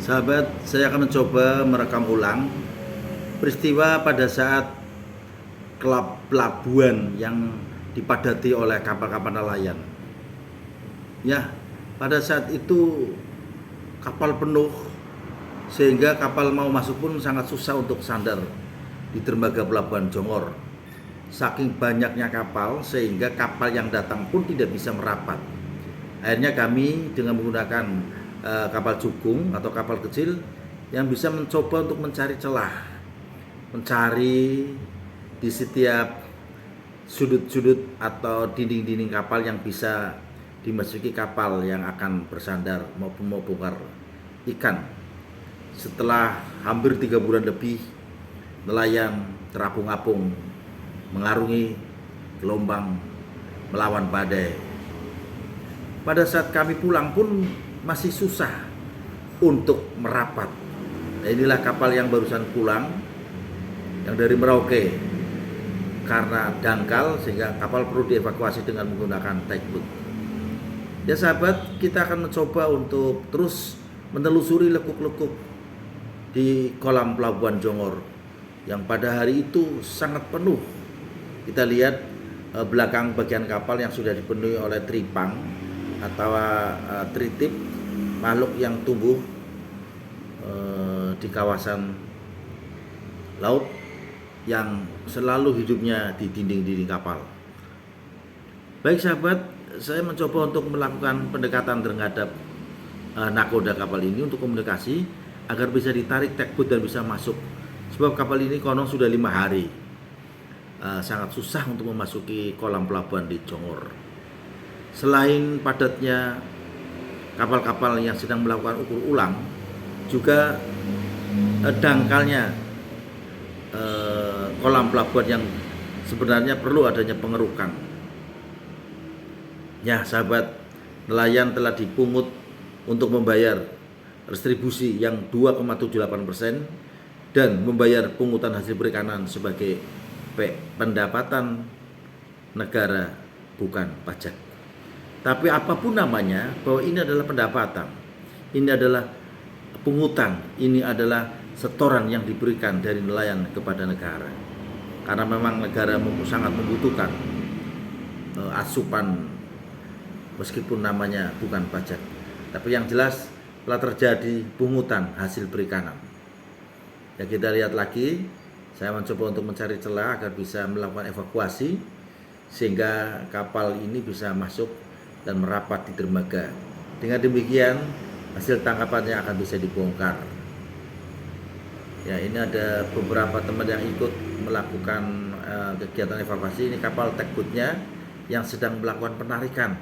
Sahabat, saya akan mencoba merekam ulang peristiwa pada saat pelabuhan yang dipadati oleh kapal-kapal nelayan. Ya, pada saat itu kapal penuh sehingga kapal mau masuk pun sangat susah untuk sandar di dermaga pelabuhan Jongor. Saking banyaknya kapal sehingga kapal yang datang pun tidak bisa merapat. Akhirnya kami dengan menggunakan kapal jukung atau kapal kecil yang bisa mencoba untuk mencari celah, mencari di setiap sudut-sudut atau dinding-dinding kapal yang bisa dimasuki kapal yang akan bersandar maupun mau bongkar ikan. Setelah hampir 3 bulan lebih, nelayan terapung-apung mengarungi gelombang melawan badai. Pada saat kami pulang pun masih susah untuk merapat. Nah, inilah kapal yang barusan pulang, yang dari Merauke, karena dangkal sehingga kapal perlu dievakuasi dengan menggunakan tugboat. Ya sahabat, kita akan mencoba untuk terus menelusuri lekuk-lekuk di kolam pelabuhan Jongor yang pada hari itu sangat penuh. Kita lihat belakang bagian kapal yang sudah dipenuhi oleh tripang atau tritip, makhluk yang tumbuh di kawasan laut yang selalu hidupnya di dinding-dinding kapal. Baik sahabat, saya mencoba untuk melakukan pendekatan terhadap nakoda kapal ini untuk komunikasi agar bisa ditarik tugboat dan bisa masuk. Sebab kapal ini konon sudah 5 hari sangat susah untuk memasuki kolam pelabuhan di Jongor. Selain padatnya kapal-kapal yang sedang melakukan ukur ulang, juga dangkalnya kolam pelabuhan yang sebenarnya perlu adanya pengerukan. Ya sahabat, nelayan telah dipungut untuk membayar retribusi yang 2,78% dan membayar pungutan hasil perikanan sebagai pendapatan negara, bukan pajak. Tapi apapun namanya, bahwa ini adalah pendapatan, ini adalah pungutan, ini adalah setoran yang diberikan dari nelayan kepada negara. Karena memang negara sangat membutuhkan asupan, meskipun namanya bukan pajak. Tapi yang jelas telah terjadi pungutan hasil perikanan. Ya, kita lihat lagi, saya mencoba untuk mencari celah agar bisa melakukan evakuasi sehingga kapal ini bisa masuk dan merapat di dermaga. Dengan demikian hasil tangkapannya akan bisa dibongkar. Ya, ini ada beberapa teman yang ikut melakukan kegiatan evakuasi. Ini kapal tugboatnya yang sedang melakukan penarikan.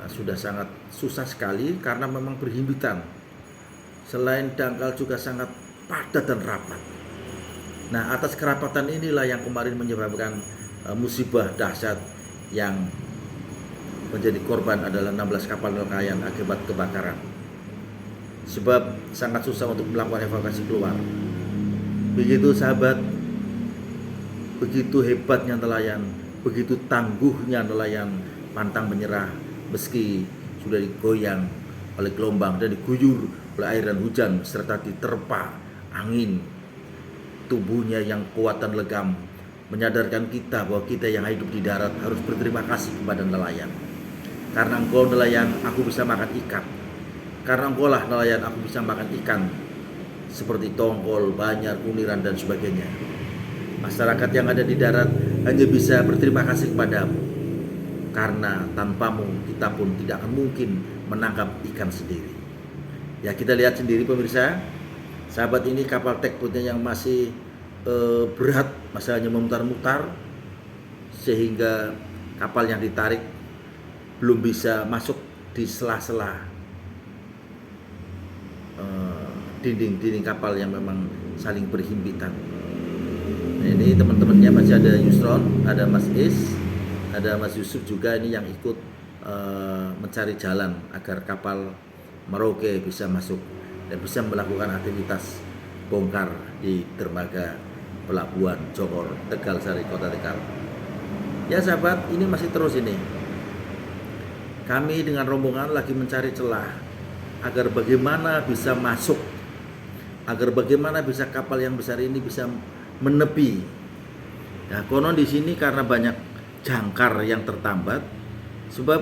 Sudah sangat susah sekali karena memang berhimpitan. Selain dangkal juga sangat padat dan rapat. Nah, atas kerapatan inilah yang kemarin menyebabkan musibah dahsyat yang menjadi korban adalah 16 kapal nelayan akibat kebakaran. Sebab sangat susah untuk melakukan evakuasi keluar. Begitu sahabat, begitu hebatnya nelayan, begitu tangguhnya nelayan pantang menyerah meski sudah digoyang oleh gelombang dan diguyur oleh air dan hujan serta diterpa angin. Tubuhnya yang kuat dan legam menyadarkan kita bahwa kita yang hidup di darat harus berterima kasih kepada nelayan. Karena engkau nelayan, aku bisa makan ikan. Karena engkau lah nelayan, aku bisa makan ikan seperti tongkol, banyar, kuniran dan sebagainya. Masyarakat yang ada di darat hanya bisa berterima kasih kepadamu. Karena tanpamu kita pun tidak akan mungkin menangkap ikan sendiri. Ya, kita lihat sendiri pemirsa, sahabat, ini kapal tugboatnya yang masih berat, masalahnya memutar-mutar sehingga kapal yang ditarik belum bisa masuk di sela-sela dinding-dinding kapal yang memang saling berhimpitan. Nah, ini teman-temannya masih ada Yusron, ada Mas Is, ada Mas Yusuf juga ini yang ikut mencari jalan agar kapal Merauke bisa masuk dan bisa melakukan aktivitas bongkar di dermaga pelabuhan Jongor, Tegal Sari, Kota Tegal. Ya sahabat, ini masih terus ini. Kami dengan rombongan lagi mencari celah agar bagaimana bisa masuk, agar bagaimana bisa kapal yang besar ini bisa menepi. Nah, konon di sini karena banyak jangkar yang tertambat, sebab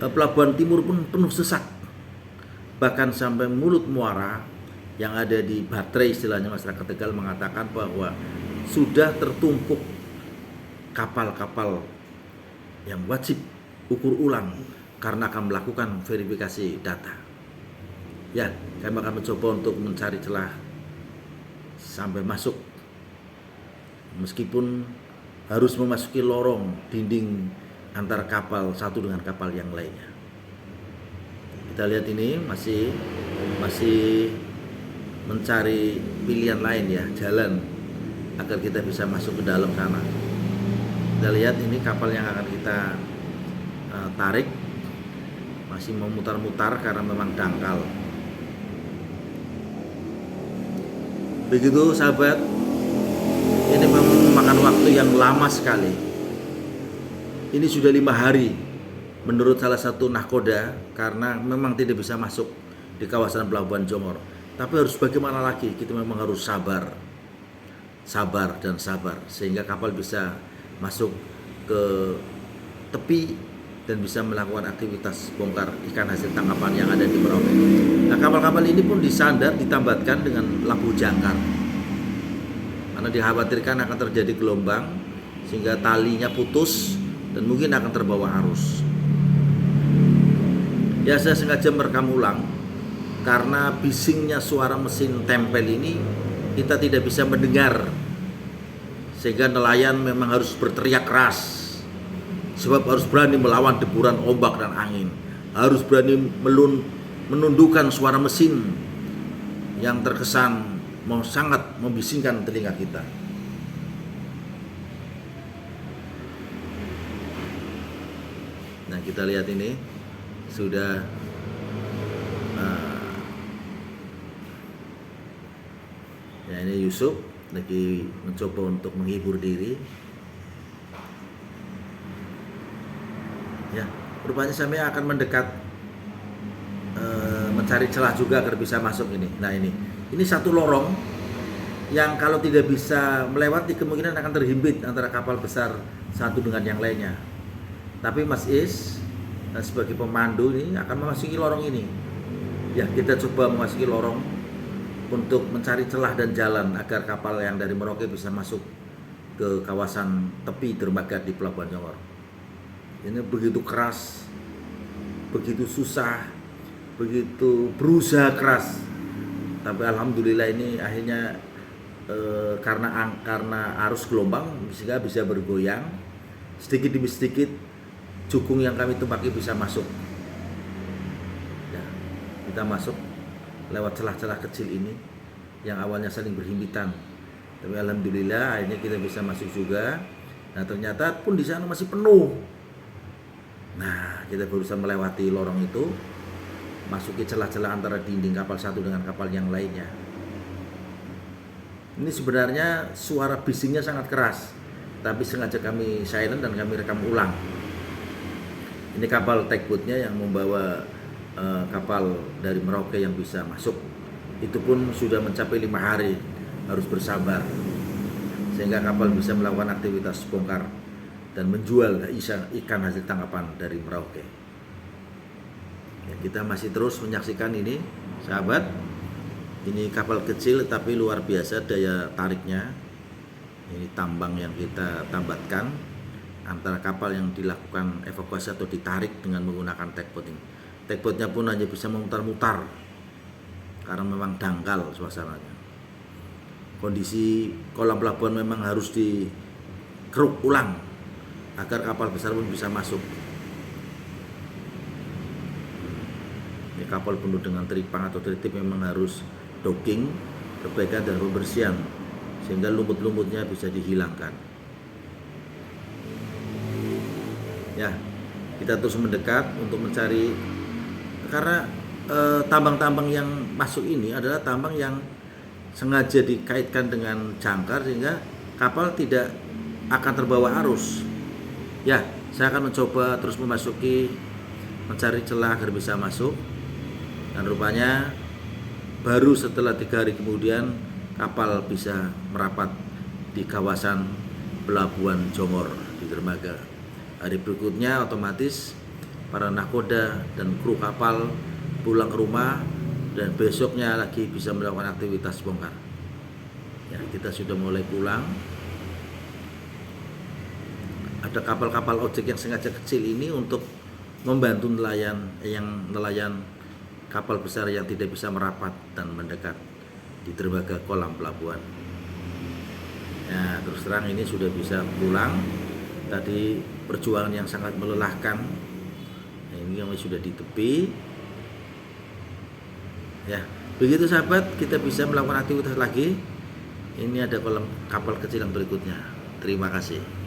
pelabuhan timur pun penuh sesak. Bahkan sampai mulut muara yang ada di Baterai, istilahnya masyarakat Tegal mengatakan bahwa sudah tertumpuk kapal-kapal yang wajib ukur ulang karena akan melakukan verifikasi data. Ya, kami akan mencoba untuk mencari celah sampai masuk, meskipun harus memasuki lorong dinding antara kapal satu dengan kapal yang lainnya. Kita lihat ini masih mencari pilihan lain ya, jalan agar kita bisa masuk ke dalam sana. Kita lihat ini kapal yang akan kita tarik masih memutar-mutar karena memang dangkal. Begitu sahabat, ini memang memakan waktu yang lama sekali. Ini sudah 5 hari menurut salah satu nahkoda, karena memang tidak bisa masuk di kawasan Pelabuhan Jongor. Tapi harus bagaimana lagi, kita memang harus sabar dan sabar sehingga kapal bisa masuk ke tepi dan bisa melakukan aktivitas bongkar ikan hasil tangkapan yang ada di Merauke. Nah, kapal-kapal ini pun disandar, ditambatkan dengan lampu jangkar karena dikhawatirkan akan terjadi gelombang sehingga talinya putus dan mungkin akan terbawa arus. Ya, saya sengaja merekam ulang karena bisingnya suara mesin tempel ini kita tidak bisa mendengar, sehingga nelayan memang harus berteriak keras, sebab harus berani melawan deburan ombak dan angin, harus berani menundukkan suara mesin yang terkesan sangat membisingkan telinga kita. Nah, kita lihat ini sudah ya, ini Yusuf lagi mencoba untuk menghibur diri. Ya, rupanya saya akan mendekat, mencari celah juga agar bisa masuk ini. Nah, ini satu lorong yang kalau tidak bisa melewati kemungkinan akan terhimpit antara kapal besar satu dengan yang lainnya. Tapi Mas Is sebagai pemandu ini akan memasuki lorong ini. Ya, kita coba memasuki lorong untuk mencari celah dan jalan agar kapal yang dari Merauke bisa masuk ke kawasan tepi dermaga di Pelabuhan Jongor. Ini begitu keras, begitu susah, begitu berusaha keras. Tapi alhamdulillah ini akhirnya karena arus gelombang sehingga bisa bergoyang sedikit demi sedikit. Jukung yang kami tumpaki bisa masuk. Ya, kita masuk lewat celah-celah kecil ini yang awalnya saling berhimpitan. Tapi alhamdulillah akhirnya kita bisa masuk juga. Nah, ternyata pun di sana masih penuh. Nah, kita berusaha melewati lorong itu, masuki celah-celah antara dinding kapal satu dengan kapal yang lainnya. Ini sebenarnya suara bisingnya sangat keras, tapi sengaja kami silent dan kami rekam ulang. Ini kapal tugboatnya yang membawa kapal dari Merauke yang bisa masuk. Itu pun sudah mencapai 5 hari, harus bersabar sehingga kapal bisa melakukan aktivitas bongkar dan menjual ikan hasil tangkapan dari Merauke. Ya, kita masih terus menyaksikan ini, sahabat. Ini kapal kecil tapi luar biasa daya tariknya. Ini tambang yang kita tambatkan antara kapal yang dilakukan evakuasi atau ditarik dengan menggunakan tugboat ini. Tugboatnya pun hanya bisa memutar-mutar karena memang dangkal suasananya. Kondisi kolam pelabuhan memang harus dikeruk ulang agar kapal besar pun bisa masuk. Ini kapal penuh dengan teripang atau teritip memang harus docking, perbaikan dan pembersihan sehingga lumut-lumutnya bisa dihilangkan. Ya, kita terus mendekat untuk mencari, karena tambang-tambang yang masuk ini adalah tambang yang sengaja dikaitkan dengan jangkar sehingga kapal tidak akan terbawa arus. Ya, saya akan mencoba terus mencari celah agar bisa masuk. Dan rupanya baru setelah 3 hari kemudian kapal bisa merapat di kawasan Pelabuhan Jongor di dermaga. Hari berikutnya otomatis para nakoda dan kru kapal pulang ke rumah dan besoknya lagi bisa melakukan aktivitas bongkar. Ya, kita sudah mulai pulang. Ada kapal-kapal ojek yang sengaja kecil ini untuk membantu nelayan kapal besar yang tidak bisa merapat dan mendekat di dermaga kolam pelabuhan. Ya, terus terang ini sudah bisa pulang. Tadi perjuangan yang sangat melelahkan. Nah, ini yang sudah di tepi. Ya, begitu sahabat, kita bisa melakukan aktivitas lagi. Ini ada kolam kapal kecil yang berikutnya. Terima kasih.